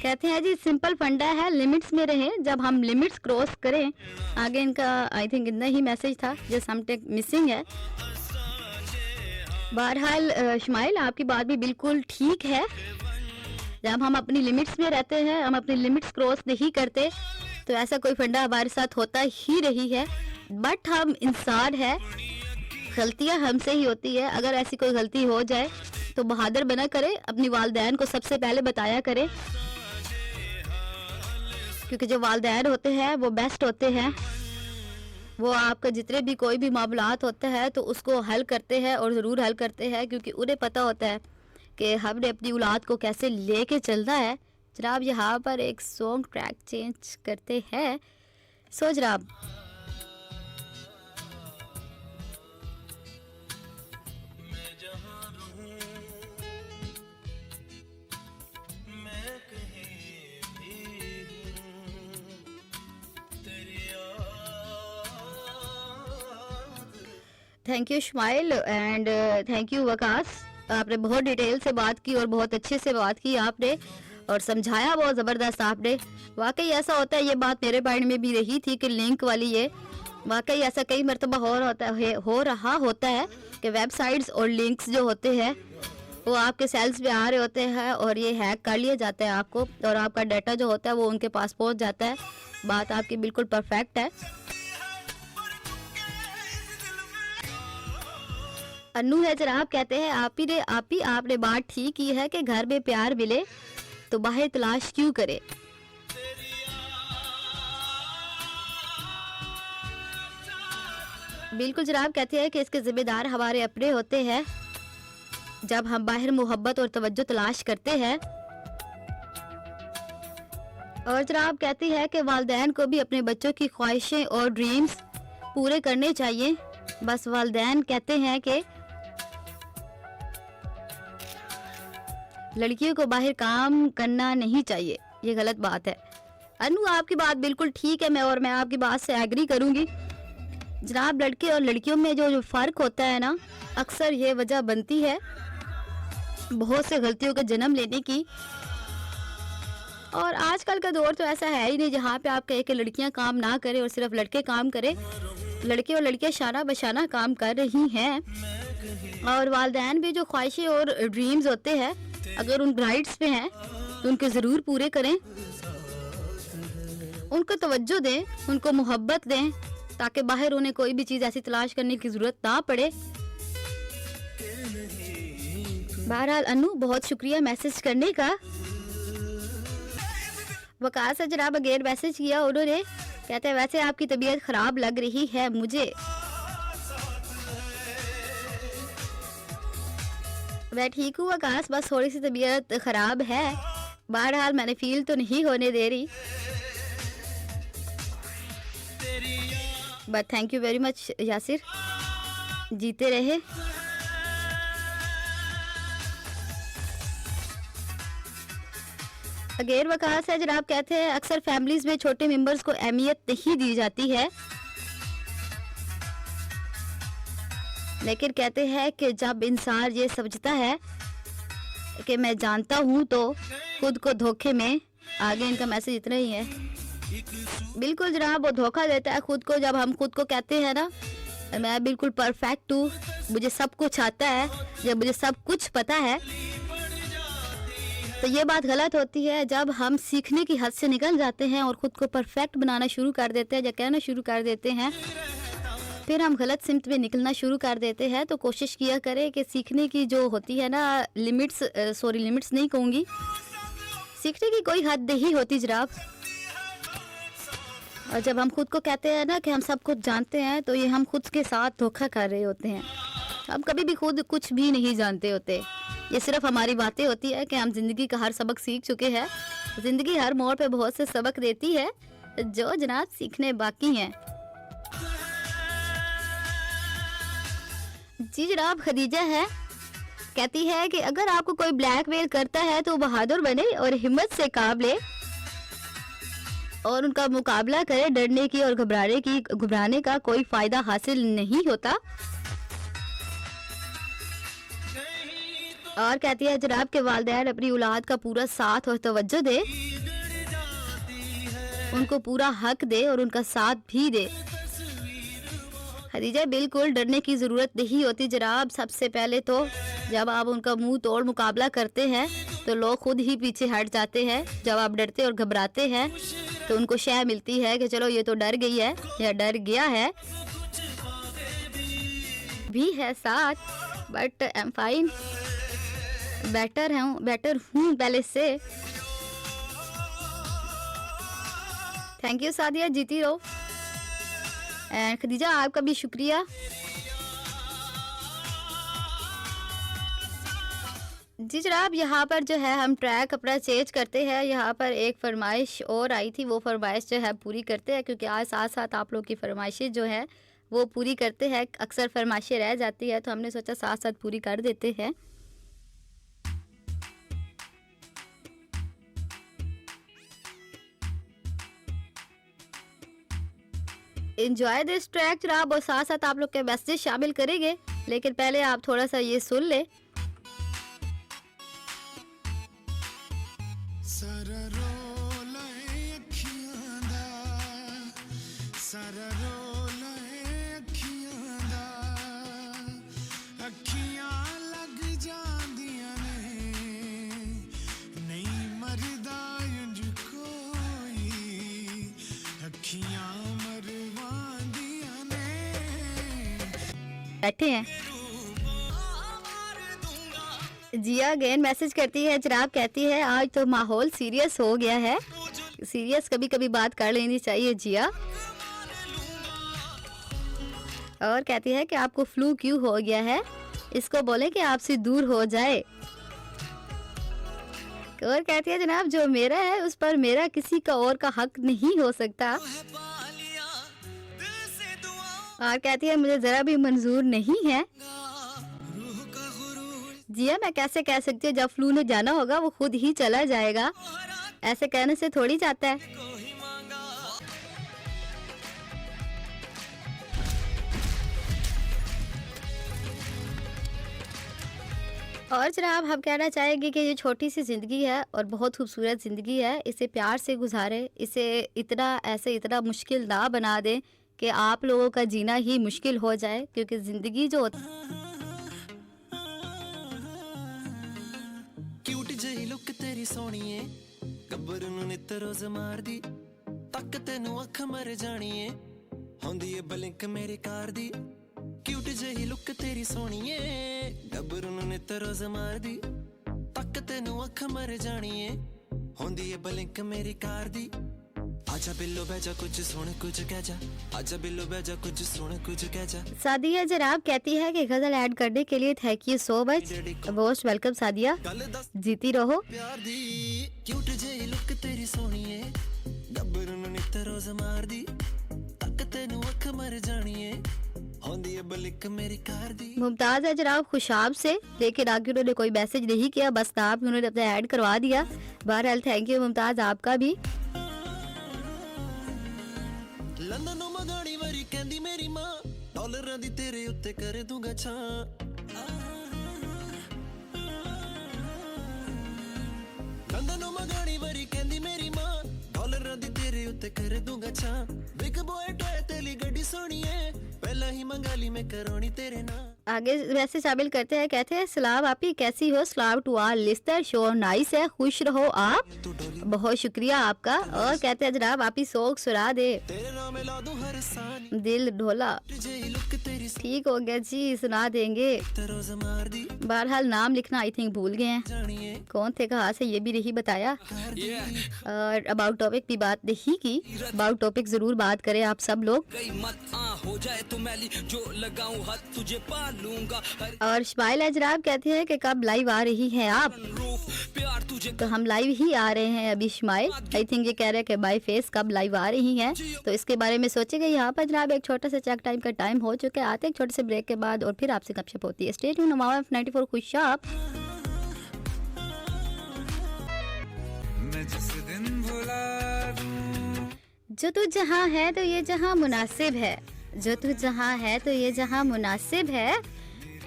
कहते हैं जी सिंपल फंडा है, लिमिट्स में रहें। जब हम लिमिट्स क्रॉस करें, आगे इनका आई थिंक इतना ही मैसेज था जो समटेक मिसिंग है। बहरहाल शमाइल आपकी बात भी बिल्कुल ठीक है। जब हम अपनी लिमिट्स में रहते हैं, हम अपनी लिमिट्स क्रॉस नहीं करते, तो ऐसा कोई फंडा हमारे साथ होता ही रही है। बट हम इंसान है, गलतियां हमसे ही होती है। अगर ऐसी कोई गलती हो जाए तो बहादुर बना करे, अपनी वालदैन को सबसे पहले बताया करें, क्योंकि जो वालदैन होते हैं वो बेस्ट होते हैं। वो आपका जितने भी कोई भी मामलात होता है तो उसको हल करते हैं, और ज़रूर हल करते हैं, क्योंकि उन्हें पता होता है कि हमने अपनी औलाद को कैसे लेके चलना है। जनाब यहाँ पर एक सॉन्ग ट्रैक चेंज करते हैं। सो जनाब thank you smile and thank you Waqas. आपने बहुत डिटेल से बात की और बहुत अच्छे से बात की आपने, और समझाया बहुत ज़बरदस्त आपने। वाकई ऐसा होता है, ये बात मेरे माइंड में भी रही थी कि लिंक वाली ये वाकई ऐसा कई मरतबा हो रहा होता है कि वेबसाइट्स और लिंक्स जो होते हैं वो आपके सेल्स में आ रहे होते हैं और ये हैक कर लिया जाता है आपको, और आपका डाटा जो होता है वो उनके पास पहुंच जाता है। बात आपकी बिल्कुल परफेक्ट है। अन्नू है जनाब, कहते हैं आपने बात ठीक की है कि घर में प्यार मिले तो बाहर तलाश क्यों करे। बिल्कुल जनाब, कहते हैं कि इसके जिम्मेदार हमारे अपने होते हैं। जब हम बाहर मोहब्बत और तवज्जो तलाश करते हैं, और जनाब कहती है कि वालिदैन को भी अपने बच्चों की ख्वाहिशें और ड्रीम्स पूरे करने चाहिए। बस वालिदैन कहते हैं कि लड़कियों को बाहर काम करना नहीं चाहिए, ये गलत बात है। अनु आपकी बात बिल्कुल ठीक है, मैं आपकी बात से एग्री करूंगी। जनाब लड़के और लड़कियों में जो फ़र्क होता है ना, अक्सर ये वजह बनती है बहुत से गलतियों का जन्म लेने की। और आजकल का दौर तो ऐसा है ही नहीं जहाँ पे आप कहे कि लड़कियाँ काम ना करें और सिर्फ लड़के काम करें। लड़के और लड़कियाँ शाना बशाना काम कर रही हैं, और वालिदैन भी जो ख्वाहिशें और ड्रीम्स होते हैं, अगर उन राइट्स पे हैं तो उनके ज़रूर पूरे करें, उनको तवज्जो दें, उनको मोहब्बत दें, ताकि बाहर उन्हें कोई भी चीज़ ऐसी तलाश करने की ज़रूरत ना पड़े। बहरहाल अनु बहुत शुक्रिया मैसेज करने का। वकास है जनाब अगेन मैसेज किया उन्होंने, कहते हैं वैसे आपकी तबीयत ख़राब लग रही है मुझे। मैं ठीक हूँ वकास, बस थोड़ी सी तबीयत ख़राब है। बहरहाल मैंने फील तो नहीं होने दे रही, but thank you very much Yasir, जीते रहे। अगेन वकास है जनाब, कहते हैं अक्सर फैमिलीज में छोटे मेंबर्स को अहमियत नहीं दी जाती है, लेकिन कहते हैं कि जब इंसान ये समझता है कि मैं जानता हूँ तो खुद को धोखे में, आगे इनका मैसेज इतना ही है। बिल्कुल जनाब, वो धोखा देता है खुद को। जब हम खुद को कहते हैं ना मैं बिल्कुल परफेक्ट हूँ, मुझे सब कुछ आता है, जब मुझे सब कुछ पता है, तो ये बात गलत होती है। जब हम सीखने की हद से निकल जाते हैं और ख़ुद को परफेक्ट बनाना शुरू कर देते हैं या कहना शुरू कर देते हैं, फिर हम गलत सिमत में निकलना शुरू कर देते हैं। तो कोशिश किया करें कि सीखने की जो होती है ना लिमिट्स नहीं कहूँगी, सीखने की कोई हद नहीं होती जनाब। और जब हम खुद को कहते हैं ना कि हम सब कुछ जानते हैं, तो ये हम खुद के साथ धोखा कर रहे होते हैं। हम कभी भी खुद कुछ भी नहीं जानते होते, ये सिर्फ हमारी बातें होती है कि हम ज़िंदगी का हर सबक सीख चुके हैं। ज़िंदगी हर मोड़ पे बहुत से सबक देती है जो जनाब सीखने बाकी हैं। जी जनाब खदीजा है, कहती है कि अगर आपको कोई ब्लैकमेल करता है तो बहादुर बने और हिम्मत से काम ले और उनका मुकाबला करें। डरने की और घबराने का कोई फायदा हासिल नहीं होता। और कहती है जनाब के वालिदैन अपनी औलाद का पूरा साथ और तवज्जो दे उनको पूरा हक दे और उनका साथ भी दे। खदीजा बिल्कुल डरने की ज़रूरत नहीं होती जनाब। सबसे पहले तो जब आप उनका मुंह तोड़ मुकाबला करते हैं तो लोग खुद ही पीछे हट जाते हैं। जब आप डरते और घबराते हैं तो उनको शय मिलती है कि चलो ये तो डर गई है या डर गया है, भी है साथ, but I am fine, better हूँ पहले से। थैंक यू सादिया, जीती रहो। एंड खदीजा आपका भी शुक्रिया। जी जनाब, यहाँ पर जो है हम ट्रैक अपना चेंज करते हैं। यहाँ पर एक फरमाइश और आई थी, वो फरमाइश जो है पूरी करते हैं, क्योंकि आज साथ साथ आप लोग की फरमाइशें जो है वो पूरी करते हैं। अक्सर फरमाइशें रह जाती है तो हमने सोचा साथ साथ पूरी कर देते हैं। एंजॉय दिस ट्रैक जनाब, और साथ साथ आप लोग के मैसेज शामिल करेंगे, लेकिन पहले आप थोड़ा सा ये सुन ले। बैठे हैं। जिया अगेन मैसेज करती है जनाब, कहती है आज तो माहौल सीरियस हो गया है। सीरियस कभी कभी बात कर लेनी चाहिए जिया। और कहती है कि आपको फ्लू क्यों हो गया है, इसको बोले कि आपसे दूर हो जाए। और कहती है जनाब जो मेरा है उस पर मेरा किसी का और का हक नहीं हो सकता। और कहती है मुझे जरा भी मंजूर नहीं है। जिया मैं कैसे कह सकती हूँ, जब फ्लू ने जाना होगा वो खुद ही चला जाएगा, ऐसे कहने से थोड़ी जाता है। और जनाब हम कहना चाहेंगे कि ये छोटी सी ज़िंदगी है और बहुत खूबसूरत ज़िंदगी है, इसे प्यार से गुजारें, इसे इतना मुश्किल ना बना दें कि आप लोगों का जीना ही मुश्किल हो जाए, क्योंकि ज़िंदगी जो क्यूट जही लुक तेरी सोहणीए, गब्बर नूं नित रोज़ मारदी, तक तैनूं अख मर जाणीए, होंदी ए बलिंक मेरी कार दी। क्यूट जही लुक तेरी सोहणीए, गब्बर नूं नित रोज़ मारदी, तक तैनूं अख मर जाणीए, होंदी ए बलिंक मेरी कार दी। आजा बिल्लो बैजा कुछ सुन कुछ कह जा, आजा बिल्लो बैजा कुछ सुन कुछ कह जा। सादिया जनाब कहती है कि गजल ऐड करने के लिए thank you so much, most welcome Sadia, जीती रहो। प्यार दी क्यूट जेही लुक तेरी सोहणीए, गब्बर नूं नित रोज़ मारदी, तक तैनूं अख मर जाणीए, होंदी ए बलिक मेरी कार दी। मुमताज है जनाब खुशाब से, लेकिन आगे उन्होंने कोई मैसेज नहीं किया, बस नाम उन्होंने अपना ऐड करवा दिया। बहरहाल थैंक यू मुमताज आपका भी। लंदन मगाणी वारी कहंदी मेरी मां, डॉलरां दी तेरे उत्ते कर दूंगा छां। लंदन मगाणी वारी कहंदी मेरी मां, डॉलरां दी तेरे उत्ते कर दूंगा छां। बिग बॉय टॉय तेली गड्डी सोहणीए, पहला ही मंगा ली मैं करौनी तेरे नां। आगे वैसे शामिल करते हैं, कहते हैं सलाम आपी कैसी हो, सलाम to all listener, show nice है, खुश रहो आप, बहुत शुक्रिया आपका। और कहते हैं जनाब आपी सोग सुरा दे, दिल ढोला, ठीक हो गया जी सुना देंगे। बहरहाल नाम लिखना आई थिंक भूल गए हैं, कौन थे कहाँ से ये भी नहीं बताया। और अबाउट टॉपिक भी बात नहीं की, अबाउट टॉपिक जरूर बात करें आप सब लोग। हो जाए तो मैली जो लगाऊं हाथ तुझे पालूंगा। और स्माइल अजराब कहते हैं कि कब लाइव आ रही हैं आप, तो हम लाइव ही आ रहे हैं अभी। स्माइल आई थिंक ये कह रहे हैं कि बाय फेस कब लाइव आ रही हैं, तो इसके बारे में सोचेंगे। यहाँ पर जनाब एक छोटा सा चेक टाइम का टाइम हो चुका है, आते एक छोटे से ब्रेक के बाद और फिर आपसे गपशप होती है। स्टे ट्यून नमावा 94 खुश आप। जो तू जहाँ है तो ये जहाँ मुनासिब है, जो तू जहाँ है तो ये जहाँ मुनासिब है,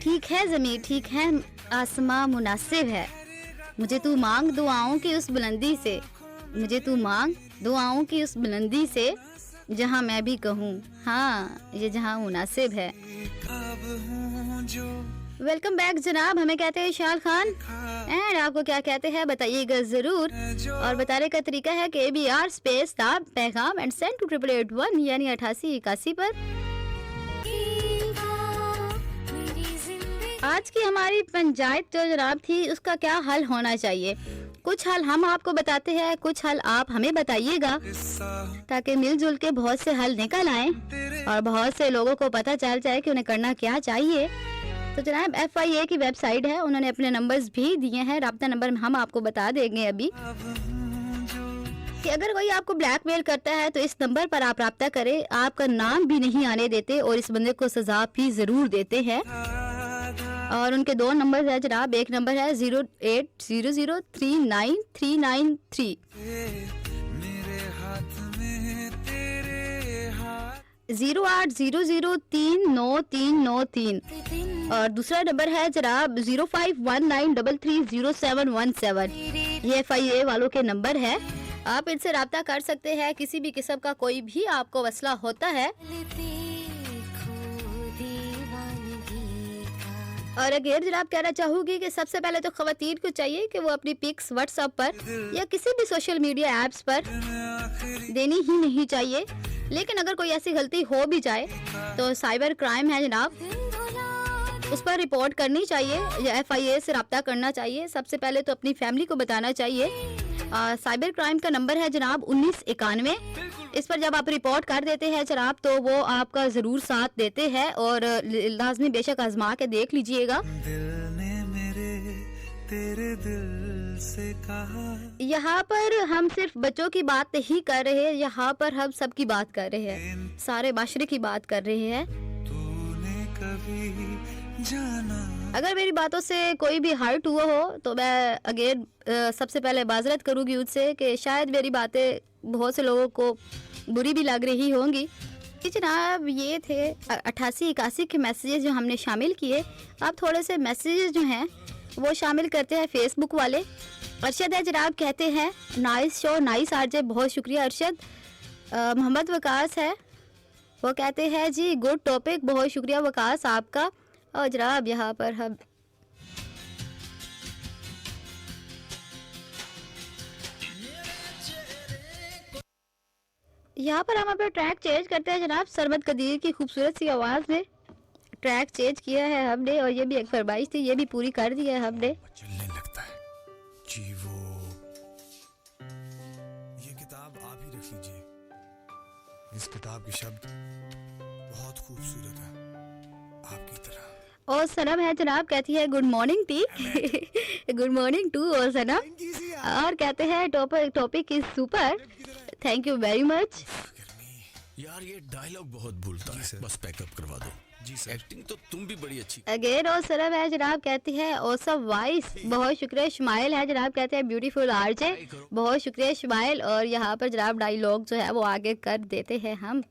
ठीक है ज़मीं ठीक है आसमां मुनासिब है, मुझे तू मांग दुआओं की उस बुलंदी से, मुझे तू मांग दुआओं की उस बुलंदी से जहां मैं भी कहूँ हाँ ये जहां मुनासिब है। वेलकम बैक जनाब, हमें कहते हैं विशाल खान एंड आपको क्या कहते हैं बताइएगा जरूर। और बताने का तरीका है KBR स्पेस ताब पैगाम एंड सेंड टू 8881 यानी 8881 पर। आज की हमारी पंचायत जो जनाब थी उसका क्या हल होना चाहिए, कुछ हल हम आपको बताते हैं, कुछ हल आप हमें बताइएगा ताकि मिलजुल के बहुत से हल निकल आए और बहुत से लोगों को पता चल जाए कि उन्हें करना क्या चाहिए। तो जनाब FIA की वेबसाइट है, उन्होंने अपने नंबर्स भी दिए हैं, राब्ता नंबर हम आपको बता देंगे अभी कि अगर कोई आपको ब्लैकमेल करता है तो इस नंबर पर आप राब्ता करें। आपका नाम भी नहीं आने देते और इस बंदे को सजा भी जरूर देते हैं। और उनके 2 नंबर है जनाब, एक नंबर है 0800393993 0800393993 और दूसरा नंबर है जनाब 0519330717। ये FIA वालों के नंबर है, आप इनसे राब्ता कर सकते हैं किसी भी किस्म का कोई भी आपको मसला होता है। और अगेन जनाब कहना चाहूँगी कि सबसे पहले तो खवातीन को चाहिए कि वो अपनी पिक्स व्हाट्सएप पर या किसी भी सोशल मीडिया ऐप्स पर देनी ही नहीं चाहिए। लेकिन अगर कोई ऐसी गलती हो भी जाए तो साइबर क्राइम है जनाब, उस पर रिपोर्ट करनी चाहिए या FIA से रब्ता करना चाहिए। सबसे पहले तो अपनी फैमिली को बताना चाहिए। साइबर क्राइम का नंबर है जनाब 1991। इस पर जब आप रिपोर्ट कर देते हैं जनाब तो वो आपका ज़रूर साथ देते हैं और लाजमी बेशक आजमा के देख लीजिएगा। यहाँ पर हम सिर्फ बच्चों की बात नहीं कर रहे हैं, यहाँ पर हम सबकी बात कर रहे हैं, सारे माशरे की बात कर रहे हैं। अगर मेरी बातों से कोई भी हर्ट हुआ हो तो मैं अगेन सबसे पहले माजरत करूँगी उससे कि शायद मेरी बातें बहुत से लोगों को बुरी भी लग रही होंगी। जनाब ये थे 8881 के मैसेजेस जो हमने शामिल किए। आप थोड़े से मैसेजेस जो हैं वो शामिल करते हैं फेसबुक वाले। अरशद है जनाब, कहते हैं नाइस शो, नाइस RJ, बहुत शुक्रिया अरशद। मोहम्मद वकास है, वो कहते हैं जी गुड टॉपिक, बहुत शुक्रिया वकास आपका। और जनाब यहाँ पर हम अपना ट्रैक चेंज करते हैं जनाब। सरमद कदीर की खूबसूरत सी आवाज़ में ट्रैक चेंज किया है हमने और ये भी एक फरमाइश थी, ये भी पूरी कर दी है हमने। चलने लगता है जी वो। ये किताब आप ही रख लीजिए, इस किताब के शब्द बहुत खूबसूरत है आपकी तरह। और सनम है जनाब, कहती है गुड मॉर्निंग टी गुड मॉर्निंग टू और सनम। और कहते हैं topic is super, thank you very much. यार ये डायलॉग बहुत भूलता है, बस पैकअप करवा दो। जी सर, एक्टिंग तो तुम भी बड़ी अच्छी। अगेन और सनम है जनाब, कहती है ऑसम वॉइस, बहुत शुक्रिया। शुमाइल है जनाब, कहते हैं ब्यूटीफुल RJ, बहुत शुक्रिया शुमाइल। और यहाँ पर जनाब डायलॉग जो है वो आगे कर देते हैं हम।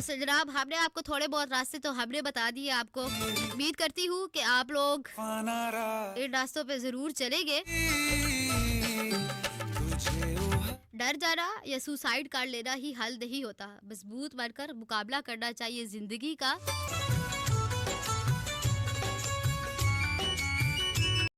तो जनाब हमने आपको थोड़े बहुत रास्ते तो हमने बता दिए आपको। उम्मीद करती हूँ कि आप लोग इन रास्तों पे जरूर चलेंगे। डर जाना या सुसाइड कर लेना ही हल नहीं होता, मजबूत बनकर मुकाबला करना चाहिए जिंदगी का।